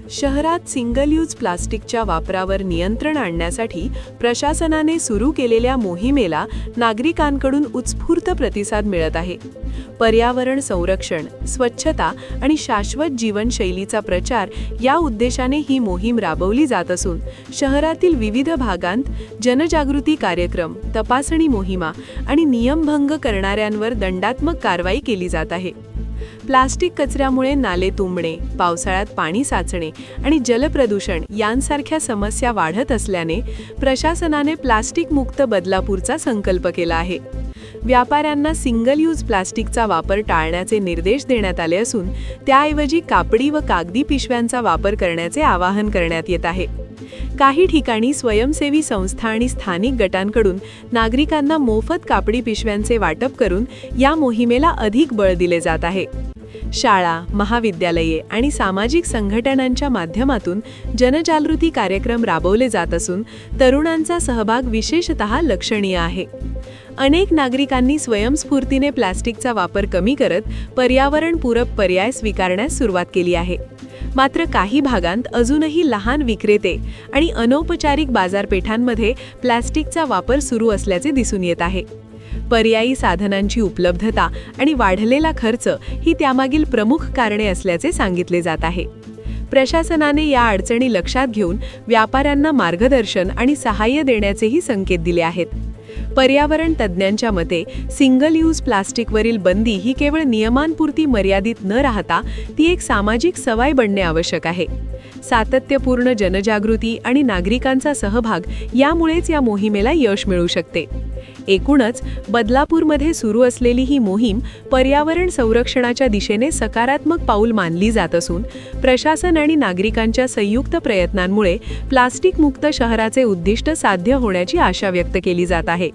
शहरात single use प्लास्टिकच्या वापरावर नियंत्रण आणण्यासाठी प्रशासनाने सुरू केलेल्या मोहिमेला नागरिकांकडून उत्स्फूर्त प्रतिसाद मिळत आहे. पर्यावरण संरक्षण, स्वच्छता आणि शाश्वत जीवनशैलीचा प्रचार या उद्देशाने ही मोहीम राबवली जात असून शहरातील विविध भागांत जनजागृती कार्यक्रम, तपासणी मोहिमा आणि नियमभंग करणाऱ्यांवर दंडात्मक कारवाई केली जात आहे. प्लास्टिक कचऱ्यामुळे नाले तुंबणे, पावसाळ्यात पाणी साचणे आणि जलप्रदूषण यांसारख्या समस्या वाढत असल्याने प्रशासनाने प्लास्टिक मुक्त बदलापूरचा संकल्प केला आहे. व्यापाऱ्यांना सिंगल यूज प्लास्टिकचा वापर टाळण्याचे निर्देश देण्यात आले असून त्याऐवजी कापडी व कागदी पिशव्यांचा वापर करण्याचे आवाहन करण्यात येत आहे. काही ठिकाणी स्वयंसेवी संस्था आणि स्थानिक गटांकडून नागरिकांना मोफत कापडी पिशव्यांचे वाटप करून या मोहिमेला अधिक बळ दिले जात आहे. शाळा, महाविद्यालये आणि सामाजिक संघटनांच्या माध्यमातून जनजागृती कार्यक्रम राबवले जात असून तरुणांचा सहभाग विशेषतः लक्षणीय आहे. अनेक नागरिकांनी स्वयंस्फूर्तीने प्लास्टिकचा वापर कमी करत पर्यावरणपूरक पर्याय स्वीकारण्यास सुरुवात केली आहे. मात्र काही भागांत अजूनही लहान विक्रेते आणि अनौपचारिक बाजारपेठांमध्ये प्लास्टिकचा वापर सुरू असल्याचे दिसून येत आहे. पर्यायी साधनांची उपलब्धता आणि वाढलेला खर्च ही त्यामागील प्रमुख कारणे असल्याचे सांगितले जात आहे. प्रशासनाने या अडचणी लक्षात घेऊन व्यापाऱ्यांना मार्गदर्शन आणि सहाय्य देण्याचेही संकेत दिले आहेत. पर्यावरण तज्ज्ञांच्या मते सिंगल यूज प्लास्टिकवरील बंदी ही केवळ नियमांपुरती मर्यादित न राहता ती एक सामाजिक सवय बनणे आवश्यक आहे. सातत्यपूर्ण जनजागृती आणि नागरिकांचा सहभाग यामुळेच या मोहिमेला यश मिळू शकते. एकूणच बदलापूरमध्ये सुरू असलेली ही मोहीम पर्यावरण संरक्षणाच्या दिशेने सकारात्मक पाऊल मानली जात असून प्रशासन आणि नागरिकांच्या संयुक्त प्रयत्नांमुळे प्लास्टिक मुक्त शहराचे उद्दिष्ट साध्य होण्याची आशा व्यक्त केली जात आहे.